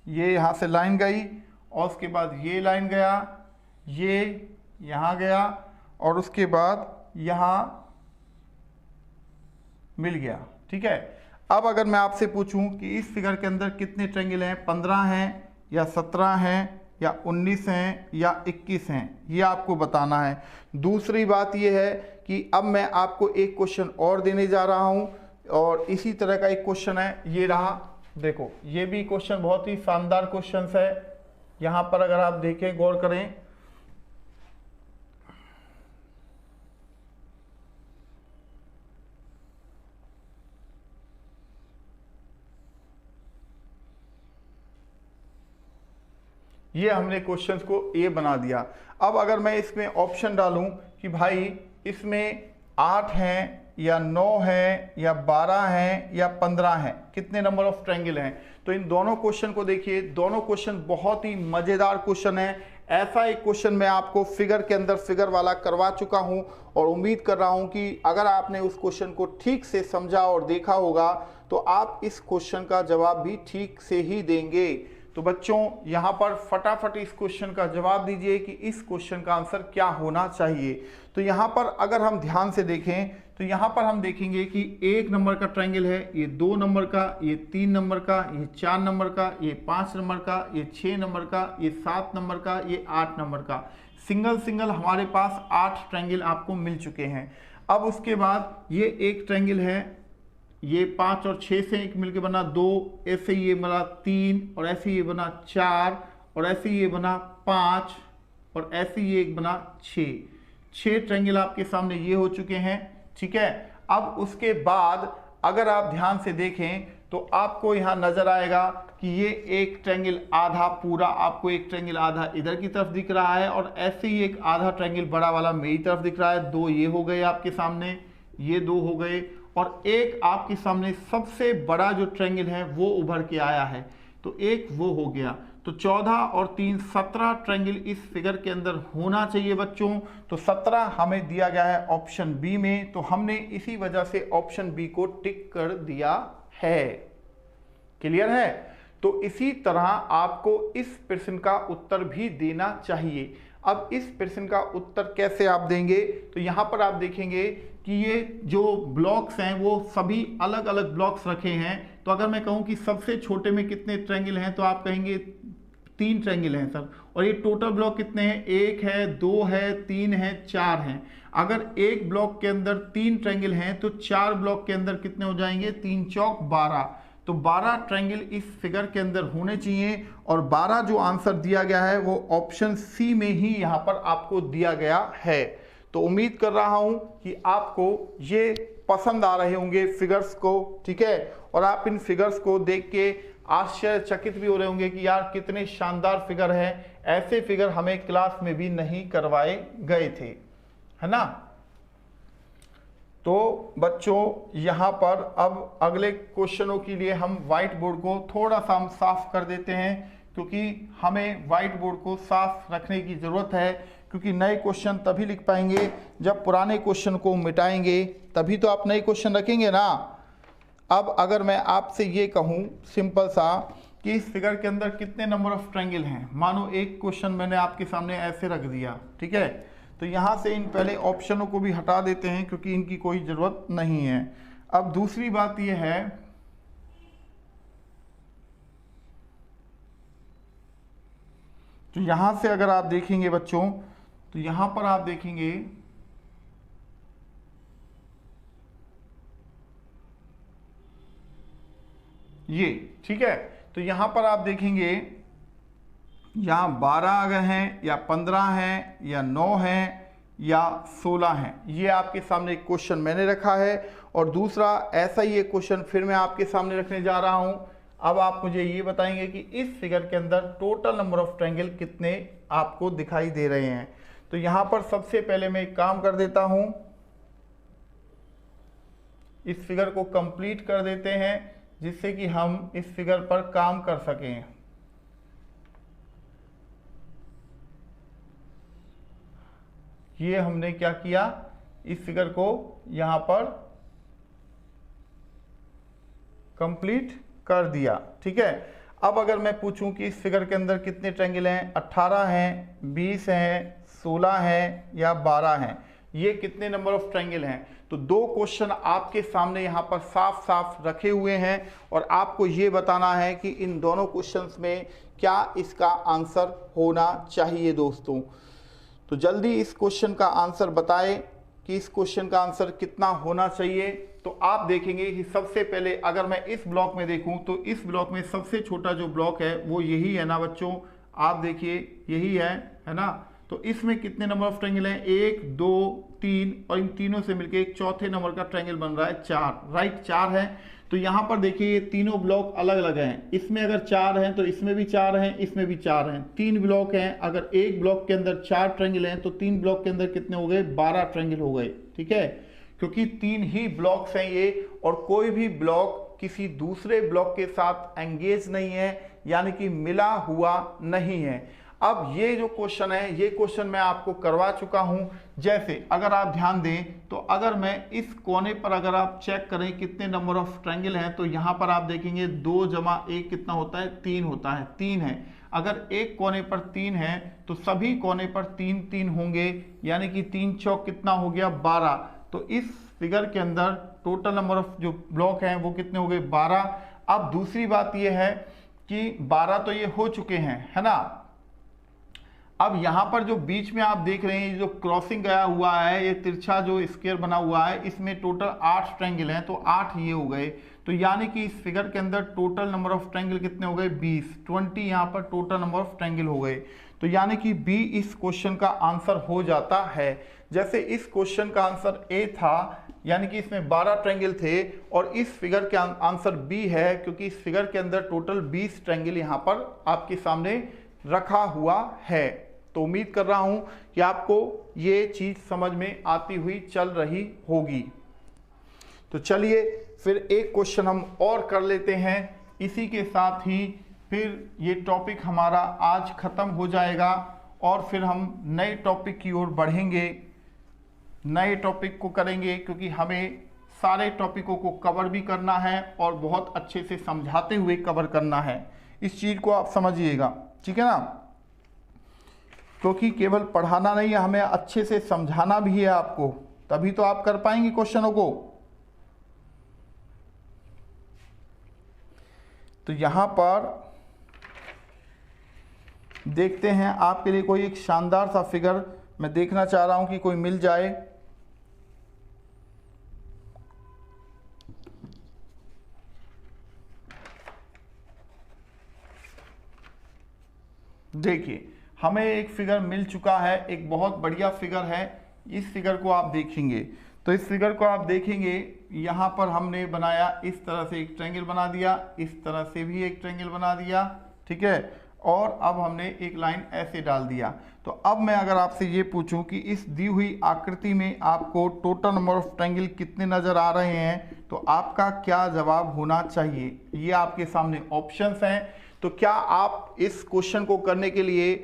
ये यहाँ से लाइन गई और उसके बाद ये लाइन गया, ये यहाँ गया और उसके बाद यहाँ मिल गया। ठीक है, अब अगर मैं आपसे पूछूं कि इस फिगर के अंदर कितने ट्रायंगल हैं, 15 हैं या 17 हैं या 19 हैं या 21 हैं, ये आपको बताना है। दूसरी बात ये है कि अब मैं आपको एक क्वेश्चन और देने जा रहा हूं और इसी तरह का एक क्वेश्चन है, ये रहा। देखो ये भी क्वेश्चन बहुत ही शानदार क्वेश्चन है। यहां पर अगर आप देखें, गौर करें, ये हमने क्वेश्चंस को ए बना दिया। अब अगर मैं इसमें ऑप्शन डालूं कि भाई इसमें 8 हैं या 9 हैं या 12 हैं या 15 हैं, कितने नंबर ऑफ ट्रायंगल हैं, तो इन दोनों क्वेश्चन को देखिए, दोनों क्वेश्चन बहुत ही मजेदार क्वेश्चन है। ऐसा एक क्वेश्चन मैं आपको फिगर के अंदर फिगर वाला करवा चुका हूं और उम्मीद कर रहा हूं कि अगर आपने उस क्वेश्चन को ठीक से समझा और देखा होगा तो आप इस क्वेश्चन का जवाब भी ठीक से ही देंगे। तो बच्चों यहाँ पर फटाफट इस क्वेश्चन का जवाब दीजिए कि इस क्वेश्चन का आंसर क्या होना चाहिए। तो यहाँ पर अगर हम ध्यान से देखें तो यहाँ पर हम देखेंगे कि 1 नंबर का ट्रायंगल है, ये 2 नंबर का, ये 3 नंबर का, ये 4 नंबर का, ये 5 नंबर का, ये 6 नंबर का, ये 7 नंबर का, ये 8 नंबर का। सिंगल सिंगल हमारे पास 8 ट्रायंगल आपको मिल चुके हैं। अब उसके बाद ये एक ट्रायंगल है, ये 5 और 6 से एक मिलके बना 2, ऐसे ये बना 3 और ऐसे ये बना 4 और ऐसे ये बना 5 और ऐसे ये एक बना 6 ट्रायंगल आपके सामने ये हो चुके हैं। ठीक है, अब उसके बाद अगर आप ध्यान से देखें तो आपको यहाँ नजर आएगा कि ये एक ट्रायंगल आधा पूरा, आपको एक ट्रायंगल आधा इधर की तरफ दिख रहा है और ऐसे ही एक आधा ट्रायंगल बड़ा वाला मेरी तरफ दिख रहा है। 2 ये हो गए आपके सामने, ये 2 हो गए और एक आपके सामने सबसे बड़ा जो ट्रायंगल है वो उभर के आया है, तो एक वो हो गया। तो 14 और 3 17 ट्रायंगल इस फिगर के अंदर होना चाहिए बच्चों। तो 17 हमें दिया गया है ऑप्शन बी में, तो हमने इसी वजह से ऑप्शन बी को टिक कर दिया है। क्लियर है? तो इसी तरह आपको इस प्रश्न का उत्तर भी देना चाहिए। अब इस प्रश्न का उत्तर कैसे आप देंगे, तो यहां पर आप देखेंगे कि ये जो ब्लॉक्स हैं वो सभी अलग अलग ब्लॉक्स रखे हैं। तो अगर मैं कहूं कि सबसे छोटे में कितने ट्रायंगल हैं तो आप कहेंगे 3 ट्रायंगल हैं सर। और ये टोटल ब्लॉक कितने हैं, 1 है, 2 है, 3 है, 4 हैं। अगर एक ब्लॉक के अंदर 3 ट्रायंगल हैं तो 4 ब्लॉक के अंदर कितने हो जाएंगे, 3 चौक 12। तो 12 ट्रायंगल इस फिगर के अंदर होने चाहिए और 12 जो आंसर दिया गया है वो ऑप्शन सी में ही यहाँ पर आपको दिया गया है। तो उम्मीद कर रहा हूं कि आपको ये पसंद आ रहे होंगे फिगर्स को। ठीक है, और आप इन फिगर्स को देख के आश्चर्यचकित भी हो रहे होंगे कि यार कितने शानदार फिगर है, ऐसे फिगर हमें क्लास में भी नहीं करवाए गए थे, है ना। तो बच्चों यहाँ पर अब अगले क्वेश्चनों के लिए हम व्हाइट बोर्ड को थोड़ा सा हम साफ कर देते हैं, क्योंकि हमें व्हाइट बोर्ड को साफ रखने की ज़रूरत है, क्योंकि नए क्वेश्चन तभी लिख पाएंगे जब पुराने क्वेश्चन को मिटाएंगे, तभी तो आप नए क्वेश्चन रखेंगे ना। अब अगर मैं आपसे ये कहूँ सिंपल सा कि इस फिगर के अंदर कितने नंबर ऑफ ट्रायंगल हैं, मानो एक क्वेश्चन मैंने आपके सामने ऐसे रख दिया, ठीक है, तो यहाँ से इन पहले ऑप्शनों को भी हटा देते हैं क्योंकि इनकी कोई ज़रूरत नहीं है। अब दूसरी बात यह है तो यहाँ से अगर आप देखेंगे बच्चों तो यहाँ पर आप देखेंगे ये, ठीक है, तो यहाँ पर आप देखेंगे यहाँ 12 अगर हैं या 15 हैं या 9 हैं या 16 हैं, ये आपके सामने एक क्वेश्चन मैंने रखा है। और दूसरा ऐसा ही एक क्वेश्चन फिर मैं आपके सामने रखने जा रहा हूँ। अब आप मुझे ये बताएंगे कि इस फिगर के अंदर टोटल नंबर ऑफ ट्रायंगल कितने आपको दिखाई दे रहे हैं। तो यहाँ पर सबसे पहले मैं एक काम कर देता हूँ, इस फिगर को कंप्लीट कर देते हैं जिससे कि हम इस फिगर पर काम कर सकें। ये हमने क्या किया, इस फिगर को यहां पर कंप्लीट कर दिया, ठीक है। अब अगर मैं पूछूं कि इस फिगर के अंदर कितने ट्रायंगल हैं, 18 हैं, 20 हैं, 16 हैं या 12 हैं, ये कितने नंबर ऑफ ट्रायंगल हैं। तो दो क्वेश्चन आपके सामने यहाँ पर साफ साफ रखे हुए हैं और आपको ये बताना है कि इन दोनों क्वेश्चंस में क्या इसका आंसर होना चाहिए दोस्तों। तो जल्दी इस क्वेश्चन का आंसर बताएं कि इस क्वेश्चन का आंसर कितना होना चाहिए। तो आप देखेंगे कि सबसे पहले अगर मैं इस ब्लॉक में देखूं तो इस ब्लॉक में सबसे छोटा जो ब्लॉक है वो यही है ना बच्चों, आप देखिए यही है ना। तो इसमें कितने नंबर ऑफ ट्रायंगल हैं, 1 2 3 और इन तीनों से मिलकर एक चौथे नंबर का ट्रायंगल बन रहा है 4, राइट 4 है। तो यहाँ पर देखिए ये तीनों ब्लॉक अलग अलग हैं, इसमें अगर 4 हैं तो इसमें भी 4 हैं, इसमें भी 4 हैं, 3 ब्लॉक हैं। अगर एक ब्लॉक के अंदर 4 ट्रायंगल हैं तो 3 ब्लॉक के अंदर कितने हो गए, 12 ट्रायंगल हो गए, ठीक है, क्योंकि 3 ही ब्लॉक्स हैं ये और कोई भी ब्लॉक किसी दूसरे ब्लॉक के साथ एंगेज नहीं है, यानी कि मिला हुआ नहीं है। अब ये जो क्वेश्चन है ये क्वेश्चन मैं आपको करवा चुका हूं। जैसे अगर आप ध्यान दें तो अगर मैं इस कोने पर अगर आप चेक करें कितने नंबर ऑफ ट्रायंगल हैं तो यहां पर आप देखेंगे 2 जमा 1 कितना होता है, 3 होता है, 3 है। अगर एक कोने पर 3 है तो सभी कोने पर 3 3 होंगे, यानी कि 3 चौक कितना हो गया, 12। तो इस फिगर के अंदर टोटल नंबर ऑफ जो ब्लॉक हैं वो कितने हो गए, 12। अब दूसरी बात ये है कि 12 तो ये हो चुके हैं, है ना। अब यहां पर जो बीच में आप देख रहे हैं जो क्रॉसिंग गया हुआ है, ये तिरछा जो स्क्वायर बना हुआ है, इसमें टोटल 8 ट्रायंगल हैं, तो 8 ये हो गए। तो यानी कि इस फिगर के अंदर टोटल नंबर ऑफ ट्रायंगल कितने हो गए, 20 यहाँ पर टोटल नंबर ऑफ ट्रायंगल हो गए। तो यानी कि बी इस क्वेश्चन का आंसर हो जाता है। जैसे इस क्वेश्चन का आंसर ए था, यानी कि इसमें 12 ट्रायंगल थे, और इस फिगर का आंसर बी है क्योंकि इस फिगर के अंदर टोटल 20 ट्रायंगल यहाँ पर आपके सामने रखा हुआ है। तो उम्मीद कर रहा हूं कि आपको ये चीज समझ में आती हुई चल रही होगी। तो चलिए फिर एक क्वेश्चन हम और कर लेते हैं, इसी के साथ ही फिर ये टॉपिक हमारा आज खत्म हो जाएगा और फिर हम नए टॉपिक की ओर बढ़ेंगे, नए टॉपिक को करेंगे, क्योंकि हमें सारे टॉपिकों को कवर भी करना है और बहुत अच्छे से समझाते हुए कवर करना है। इस चीज को आप समझिएगा, ठीक है ना, क्योंकि केवल पढ़ाना नहीं है, हमें अच्छे से समझाना भी है आपको, तभी तो आप कर पाएंगे क्वेश्चनों को। तो यहां पर देखते हैं आपके लिए कोई एक शानदार सा फिगर मैं देखना चाह रहा हूं कि कोई मिल जाए। देखिए हमें एक फिगर मिल चुका है, एक बहुत बढ़िया फिगर है। इस फिगर को आप देखेंगे तो इस फिगर को आप देखेंगे यहाँ पर हमने बनाया, इस तरह से एक ट्रायंगल बना दिया, इस तरह से भी एक ट्रायंगल बना दिया, ठीक है, और अब हमने एक लाइन ऐसे डाल दिया। तो अब मैं अगर आपसे ये पूछूं कि इस दी हुई आकृति में आपको टोटल नंबर ऑफ ट्रायंगल कितने नजर आ रहे हैं, तो आपका क्या जवाब होना चाहिए। ये आपके सामने ऑप्शंस हैं। तो क्या आप इस क्वेश्चन को करने के लिए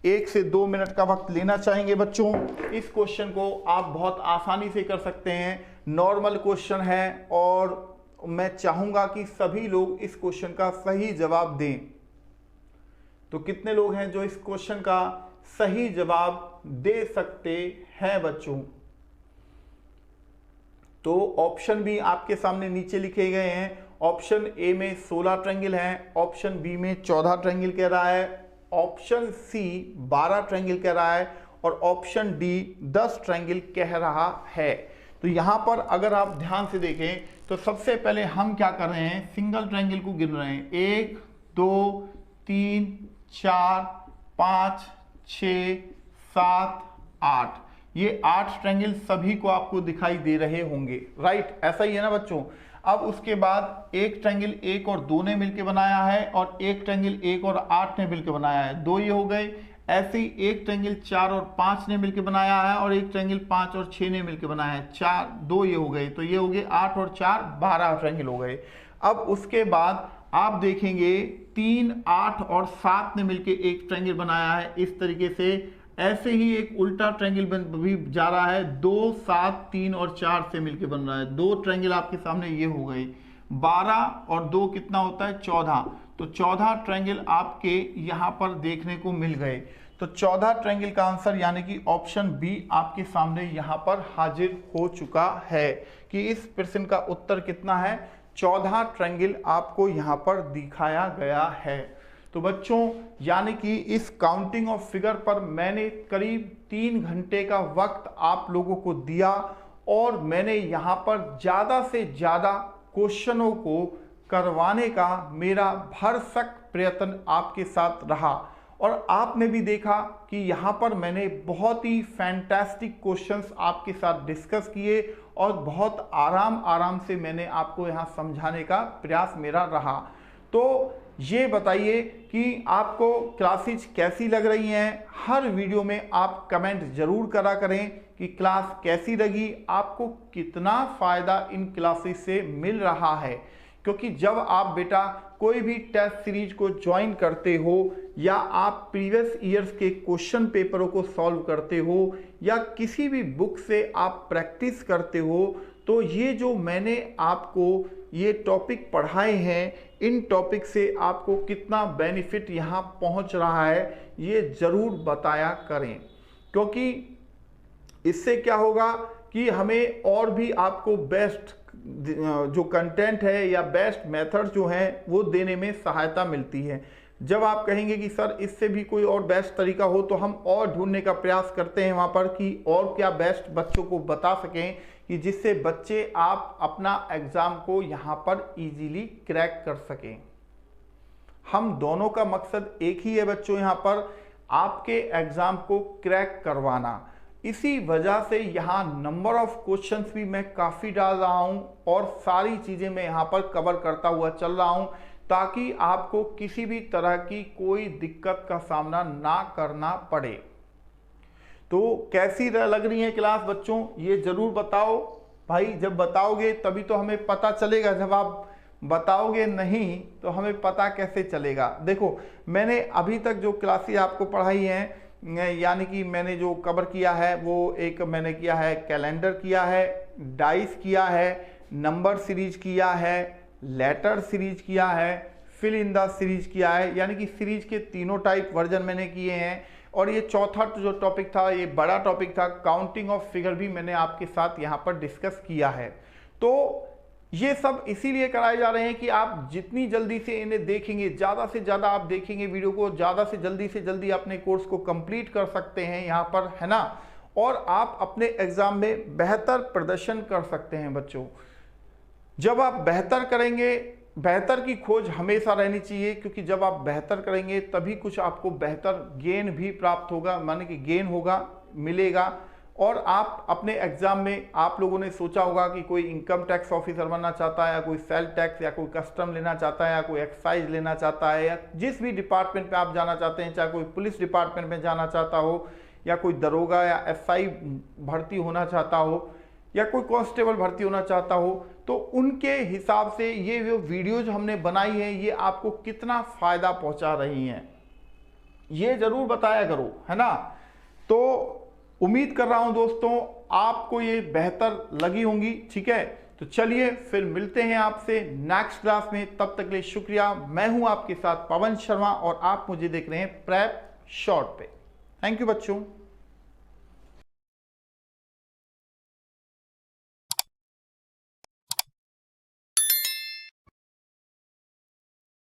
1 से 2 मिनट का वक्त लेना चाहेंगे बच्चों। इस क्वेश्चन को आप बहुत आसानी से कर सकते हैं, नॉर्मल क्वेश्चन है और मैं चाहूंगा कि सभी लोग इस क्वेश्चन का सही जवाब दें। तो कितने लोग हैं जो इस क्वेश्चन का सही जवाब दे सकते हैं बच्चों। तो ऑप्शन भी आपके सामने नीचे लिखे गए हैं। ऑप्शन ए में 16 ट्रायंगल हैं, ऑप्शन बी में 14 ट्रायंगल कह रहा है, ऑप्शन सी 12 ट्रायंगल कह रहा है और ऑप्शन डी 10 ट्रायंगल कह रहा है। तो यहां पर अगर आप ध्यान से देखें तो सबसे पहले हम क्या कर रहे हैं, सिंगल ट्रायंगल को गिन रहे हैं। 1 2 3 4 5 6 7 8, ये 8 ट्रायंगल सभी को आपको दिखाई दे रहे होंगे, राइट, ऐसा ही है ना बच्चों। अब उसके बाद एक ट्रायंगल 1 और 2 ने मिलकर बनाया है और एक ट्रायंगल 1 और 8 ने मिलकर बनाया है, 2 ये हो गए। ऐसे ही एक ट्रायंगल 4 और 5 ने मिलकर बनाया है और एक ट्रायंगल 5 और 6 ने मिलकर बनाया है, 4 2 ये हो गए। तो ये हो गए 8 और 4 12 ट्रायंगल हो गए। अब उसके बाद आप देखेंगे 3 8 और 7 ने मिलकर एक ट्रायंगल बनाया है इस तरीके से। ऐसे ही एक उल्टा ट्रायंगल भी जा रहा है, 2 7 3 और 4 से मिलकर बन रहा है, 2 ट्रायंगल आपके सामने ये हो गए। 12 और 2 कितना होता है 14, तो 14 ट्रायंगल आपके यहाँ पर देखने को मिल गए। तो 14 ट्रायंगल का आंसर यानी कि ऑप्शन बी आपके सामने यहाँ पर हाजिर हो चुका है कि इस प्रश्न का उत्तर कितना है 14 ट्रायंगल आपको यहाँ पर दिखाया गया है। तो बच्चों यानी कि इस काउंटिंग ऑफ फिगर पर मैंने करीब 3 घंटे का वक्त आप लोगों को दिया और मैंने यहाँ पर ज़्यादा से ज़्यादा क्वेश्चनों को करवाने का मेरा भरसक प्रयत्न आपके साथ रहा और आपने भी देखा कि यहाँ पर मैंने बहुत ही फैंटास्टिक क्वेश्चंस आपके साथ डिस्कस किए और बहुत आराम से मैंने आपको यहाँ समझाने का प्रयास मेरा रहा। तो ये बताइए कि आपको क्लासेज कैसी लग रही हैं। हर वीडियो में आप कमेंट जरूर करा करें कि क्लास कैसी लगी, आपको कितना फ़ायदा इन क्लासेस से मिल रहा है। क्योंकि जब आप बेटा कोई भी टेस्ट सीरीज को ज्वाइन करते हो या आप प्रीवियस ईयर्स के क्वेश्चन पेपरों को सॉल्व करते हो या किसी भी बुक से आप प्रैक्टिस करते हो, तो ये जो मैंने आपको ये टॉपिक पढ़ाए हैं, इन टॉपिक से आपको कितना बेनिफिट यहाँ पहुँच रहा है ये ज़रूर बताया करें। क्योंकि इससे क्या होगा कि हमें और भी आपको बेस्ट जो कंटेंट है या बेस्ट मेथड जो हैं वो देने में सहायता मिलती है। जब आप कहेंगे कि सर इससे भी कोई और बेस्ट तरीका हो तो हम और ढूंढने का प्रयास करते हैं वहाँ पर कि और क्या बेस्ट बच्चों को बता सकें कि जिससे बच्चे आप अपना एग्ज़ाम को यहाँ पर इजीली क्रैक कर सकें। हम दोनों का मकसद एक ही है बच्चों, यहाँ पर आपके एग्ज़ाम को क्रैक करवाना। इसी वजह से यहाँ नंबर ऑफ क्वेश्चंस भी मैं काफ़ी डाल रहा हूँ और सारी चीज़ें मैं यहाँ पर कवर करता हुआ चल रहा हूँ ताकि आपको किसी भी तरह की कोई दिक्कत का सामना ना करना पड़े। तो कैसी लग रही है क्लास बच्चों ये ज़रूर बताओ भाई, जब बताओगे तभी तो हमें पता चलेगा, जब आप बताओगे नहीं तो हमें पता कैसे चलेगा। देखो मैंने अभी तक जो क्लासेस आपको पढ़ाई हैं यानी कि मैंने जो कवर किया है वो एक मैंने किया है कैलेंडर किया है, डाइस किया है, नंबर सीरीज किया है, लेटर सीरीज किया है, फिल इन द सीरीज किया है, यानी कि सीरीज के तीनों टाइप वर्जन मैंने किए हैं। और ये चौथा जो टॉपिक था ये बड़ा टॉपिक था, काउंटिंग ऑफ फिगर भी मैंने आपके साथ यहाँ पर डिस्कस किया है। तो ये सब इसीलिए कराए जा रहे हैं कि आप जितनी जल्दी से इन्हें देखेंगे, ज़्यादा से ज़्यादा आप देखेंगे वीडियो को, ज़्यादा से जल्दी अपने कोर्स को कंप्लीट कर सकते हैं यहाँ पर, है ना। और आप अपने एग्ज़ाम में बेहतर प्रदर्शन कर सकते हैं बच्चों। जब आप बेहतर करेंगे, बेहतर की खोज हमेशा रहनी चाहिए, क्योंकि जब आप बेहतर करेंगे तभी कुछ आपको बेहतर गेन भी प्राप्त होगा, माने कि गेन होगा, मिलेगा। और आप अपने एग्जाम में आप लोगों ने सोचा होगा कि कोई इनकम टैक्स ऑफिसर बनना चाहता है या कोई सेल टैक्स या कोई कस्टम लेना चाहता है या कोई एक्साइज लेना चाहता है या जिस भी डिपार्टमेंट में आप जाना चाहते हैं, चाहे कोई पुलिस डिपार्टमेंट में जाना चाहता हो या कोई दरोगा या एसआई भर्ती होना चाहता हो या कोई कांस्टेबल भर्ती होना चाहता हो, तो उनके हिसाब से ये जो वीडियोज हमने बनाई है ये आपको कितना फ़ायदा पहुंचा रही हैं ये ज़रूर बताया करो, है ना। तो उम्मीद कर रहा हूं दोस्तों आपको ये बेहतर लगी होंगी, ठीक है। तो चलिए फिर मिलते हैं आपसे नेक्स्ट क्लास में, तब तक के लिए शुक्रिया। मैं हूं आपके साथ पवन शर्मा और आप मुझे देख रहे हैं प्रेप शॉर्ट पे। थैंक यू बच्चों।